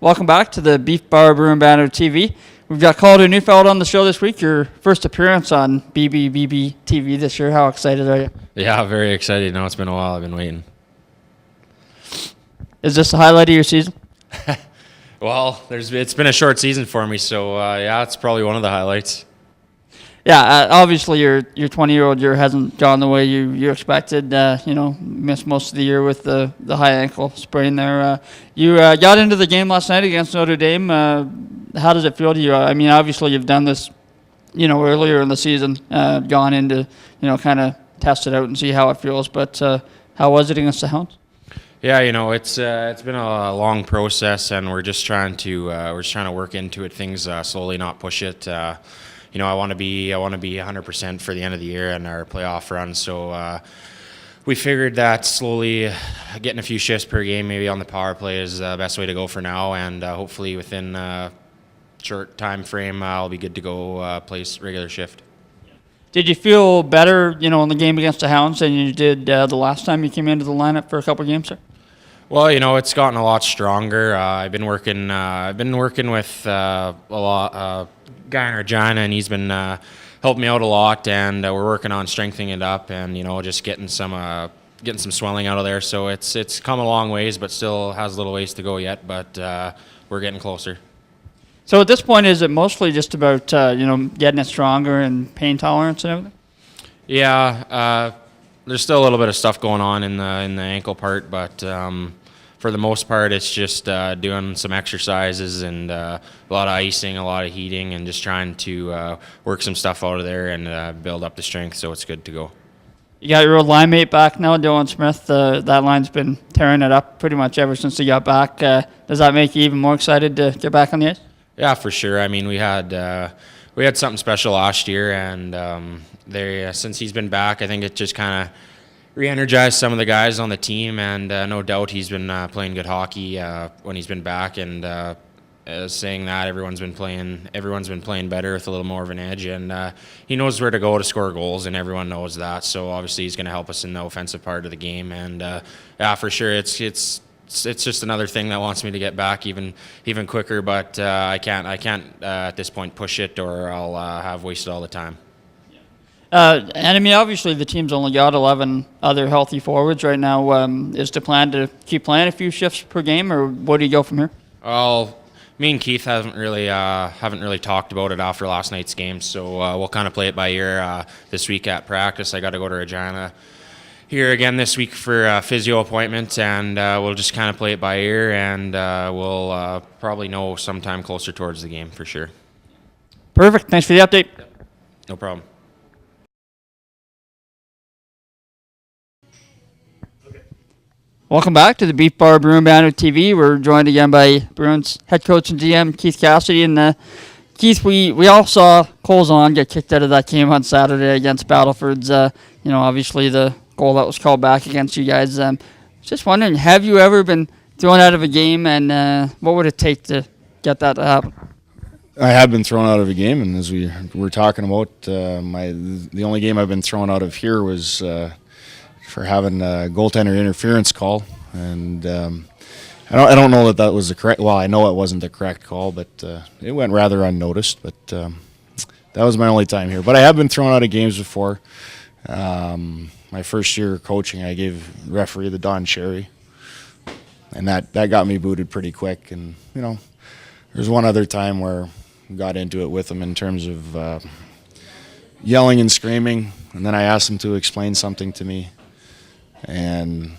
Welcome back to the Beef Bar Bruin Banter TV. We've got Calder Neufeld on the show this week. Your first appearance on BBBB TV this year. How excited are you? Yeah, very excited. Now it's been a while. I've been waiting. Is this the highlight of your season? Well, it's been a short season for me, so yeah, it's probably one of the highlights. Yeah, obviously your 20-year-old year hasn't gone the way you expected. Missed most of the year with the high ankle sprain there. You got into the game last night against Notre Dame. How does it feel to you? I mean, obviously you've done this, earlier in the season, gone into, kind of test it out and see how it feels. But how was it against the Hounds? Yeah, it's been a long process, and we're just trying to work into it, things slowly, not push it. I want to be 100% for the end of the year and our playoff run. So we figured that slowly getting a few shifts per game, maybe on the power play, is the best way to go for now. And hopefully within a short time frame, I'll be good to go place regular shift. Did you feel better, in the game against the Hounds than you did the last time you came into the lineup for a couple of games, sir? Well, it's gotten a lot stronger. I've been working with a lot guy in Regina, and he's been helping me out a lot. And we're working on strengthening it up, and just getting some swelling out of there. So it's come a long ways, but still has a little ways to go yet. But we're getting closer. So at this point, is it mostly just about getting it stronger and pain tolerance and everything? Yeah, there's still a little bit of stuff going on in the ankle part, but for the most part, it's just doing some exercises and a lot of icing, a lot of heating, and just trying to work some stuff out of there and build up the strength, so it's good to go. You got your old line mate back now, Dylan Smith. That line's been tearing it up pretty much ever since he got back. Does that make you even more excited to get back on the ice? Yeah, for sure. I mean, we had something special last year, and since he's been back, I think it just kind of re-energized some of the guys on the team, and no doubt he's been playing good hockey when he's been back. And saying that, everyone's been playing better with a little more of an edge, and he knows where to go to score goals, and everyone knows that. So obviously he's going to help us in the offensive part of the game, and yeah, for sure, it's just another thing that wants me to get back even quicker. But I can't at this point push it, or I'll have wasted all the time. And I mean, obviously the team's only got 11 other healthy forwards right now. Is the plan to keep playing a few shifts per game, or where do you go from here? Well, me and Keith haven't really talked about it after last night's game, so we'll kind of play it by ear this week at practice. I got to go to Regina here again this week for a physio appointment, and we'll just kind of play it by ear, and we'll probably know sometime closer towards the game for sure. Perfect. Thanks for the update. No problem. Welcome back to the Beef Bar Bruin Banter TV. We're joined again by Bruins head coach and GM Keith Cassidy. And Keith, we all saw Cole Zahn get kicked out of that game on Saturday against Battleford's. Obviously the goal that was called back against you guys. Just wondering, have you ever been thrown out of a game, and what would it take to get that to happen? I have been thrown out of a game, and as we were talking about, the only game I've been thrown out of here was for having a goaltender interference call, and I don't know that was the correct. Well, I know it wasn't the correct call, but it went rather unnoticed. But that was my only time here. But I have been thrown out of games before. My first year coaching, I gave the referee the Don Cherry, and that got me booted pretty quick. And there's one other time where I got into it with him in terms of yelling and screaming, and then I asked him to explain something to me. And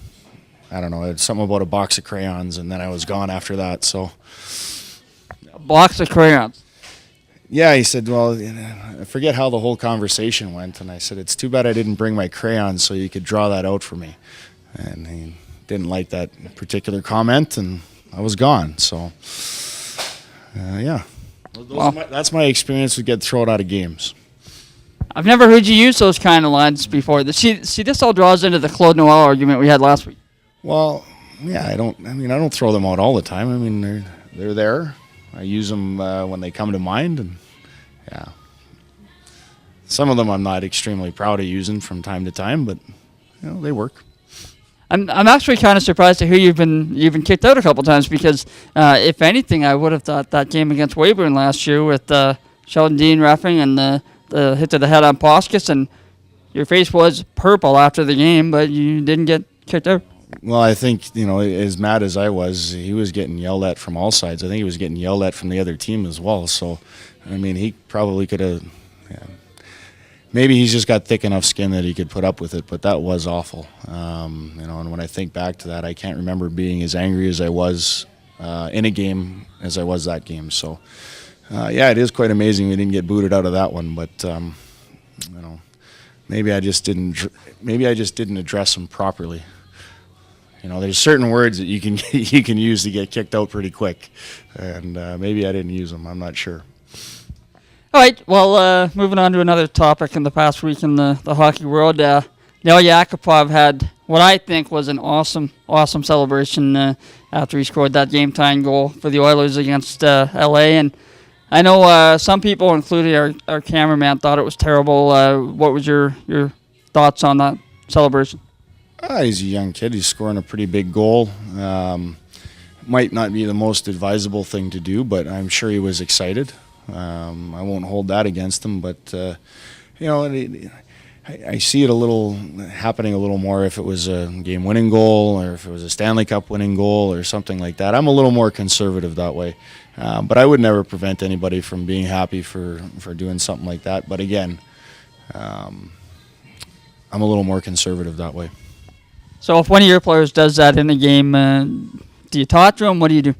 I don't know, it's something about a box of crayons, and then I was gone after that. So, A box of crayons. Yeah, he said, well, I forget how the whole conversation went, and I said, it's too bad I didn't bring my crayons so you could draw that out for me. And he didn't like that particular comment, and I was gone. So, yeah, that's my experience with getting thrown out of games. I've never heard you use those kind of lines before. See, this all draws into the Claude Noel argument we had last week. Well, yeah, I don't throw them out all the time. I mean, they're there. I use them when they come to mind, and yeah, some of them I'm not extremely proud of using from time to time, but they work. I'm actually kind of surprised to hear you've been kicked out a couple times because if anything, I would have thought that game against Weyburn last year with Sheldon Dean reffing and the hit to the head on Poskis, and your face was purple after the game, but you didn't get kicked out. Well, I think, as mad as I was, he was getting yelled at from all sides. I think he was getting yelled at from the other team as well. So, I mean, he probably could have, maybe he's just got thick enough skin that he could put up with it, but that was awful. And when I think back to that, I can't remember being as angry as I was in a game as I was that game. So, it is quite amazing we didn't get booted out of that one, but, maybe I just didn't address him properly. There's certain words that you can use to get kicked out pretty quick, and maybe I didn't use them. I'm not sure. All right. Well, moving on to another topic in the past week in the hockey world. Neil Yakupov had what I think was an awesome celebration after he scored that game-tying goal for the Oilers against LA. And I know some people, including our cameraman, thought it was terrible. What was your thoughts on that celebration? He's a young kid. He's scoring a pretty big goal. Might not be the most advisable thing to do, but I'm sure he was excited. I won't hold that against him, but I see it happening a little more if it was a game-winning goal or if it was a Stanley Cup winning goal or something like that. I'm a little more conservative that way, but I would never prevent anybody from being happy for doing something like that. But again, I'm a little more conservative that way. So if one of your players does that in a game, do you talk to him? What do you do?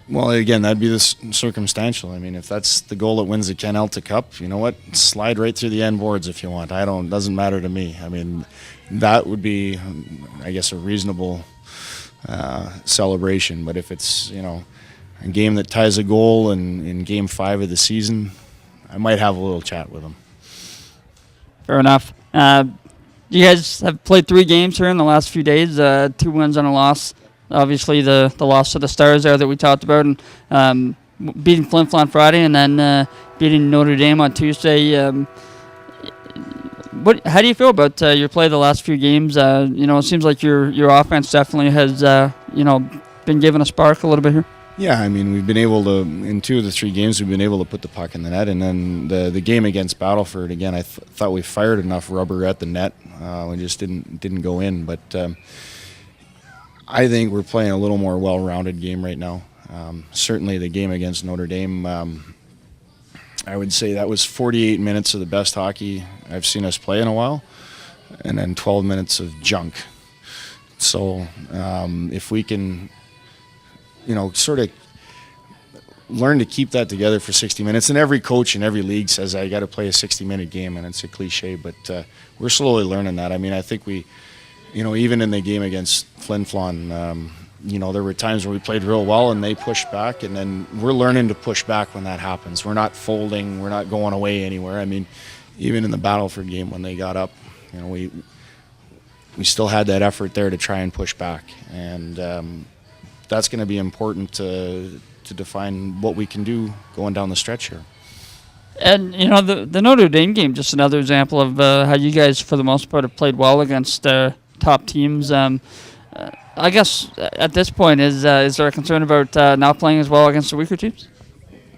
Well, again, that'd be circumstantial. I mean, if that's the goal that wins the Ken Elta Cup, you know what? Slide right through the end boards if you want. Doesn't matter to me. I mean, that would be, I guess, a reasonable celebration. But if it's, a game that ties a goal in Game 5 of the season, I might have a little chat with him. Fair enough. You guys have played 3 games here in the last few days, 2 wins and a loss. Obviously, the loss to the Stars there that we talked about, and beating Flin Flon Friday, and then beating Notre Dame on Tuesday. How do you feel about your play the last few games? It seems like your offense definitely has been given a spark a little bit here. Yeah, I mean, we've been able to, in 2 of the 3 games, we've been able to put the puck in the net. And then the game against Battleford, again, I thought we fired enough rubber at the net. We just didn't go in. But I think we're playing a little more well-rounded game right now. Certainly the game against Notre Dame, I would say that was 48 minutes of the best hockey I've seen us play in a while, and then 12 minutes of junk. So if we can sort of learn to keep that together for 60 minutes. And every coach in every league says, I got to play a 60-minute game, and it's a cliche, but we're slowly learning that. I mean, I think we, even in the game against Flin Flon, there were times where we played real well and they pushed back, and then we're learning to push back when that happens. We're not folding. We're not going away anywhere. I mean, even in the Battleford game when they got up, we still had that effort there to try and push back. And that's going to be important to define what we can do going down the stretch here. And, the Notre Dame game, just another example of how you guys, for the most part, have played well against top teams. I guess at this point, is there a concern about not playing as well against the weaker teams?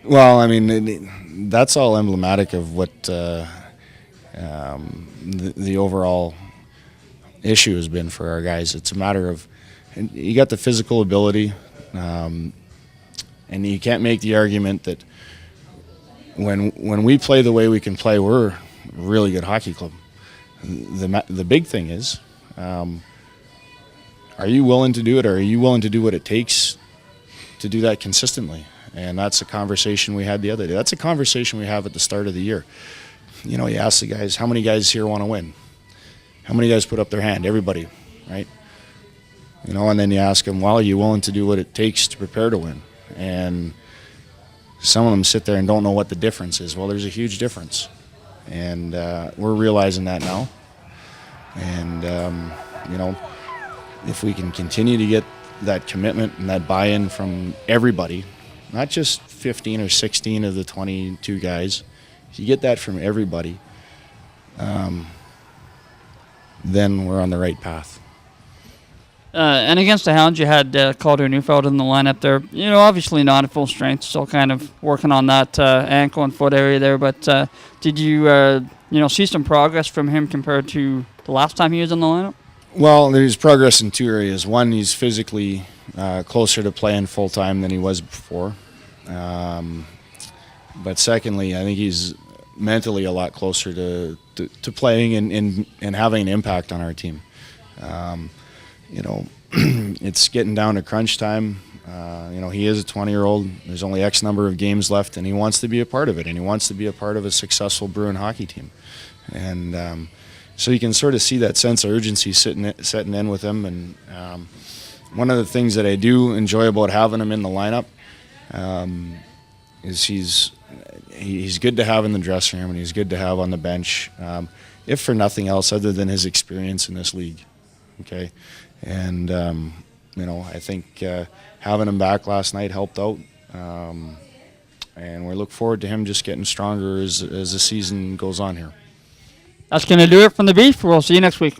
Well, I mean, that's all emblematic of what the overall issue has been for our guys. It's a matter of, you got the physical ability, and you can't make the argument that when we play the way we can play, we're a really good hockey club. The big thing is, are you willing to do it, or are you willing to do what it takes to do that consistently? And that's a conversation we had the other day. That's a conversation we have at the start of the year. You ask the guys, how many guys here want to win? How many guys put up their hand? Everybody, right? And then you ask them, well, are you willing to do what it takes to prepare to win? And some of them sit there and don't know what the difference is. Well, there's a huge difference. And we're realizing that now. And, if we can continue to get that commitment and that buy-in from everybody, not just 15 or 16 of the 22 guys, if you get that from everybody, then we're on the right path. And against the Hounds, you had Calder Neufeld in the lineup there. You know, obviously not at full strength, still kind of working on that ankle and foot area there. But did you, see some progress from him compared to the last time he was in the lineup? Well, there's progress in two areas. One, he's physically closer to playing full time than he was before. But secondly, I think he's mentally a lot closer to playing and having an impact on our team. It's getting down to crunch time. He is a 20-year-old. There's only X number of games left, and he wants to be a part of it, and he wants to be a part of a successful Bruin hockey team. And so you can sort of see that sense of urgency setting in with him. And one of the things that I do enjoy about having him in the lineup is he's good to have in the dressing room, and he's good to have on the bench, if for nothing else other than his experience in this league. Okay, and I think having him back last night helped out, and we look forward to him just getting stronger as the season goes on here. That's going to do it from the Beef. We'll see you next week.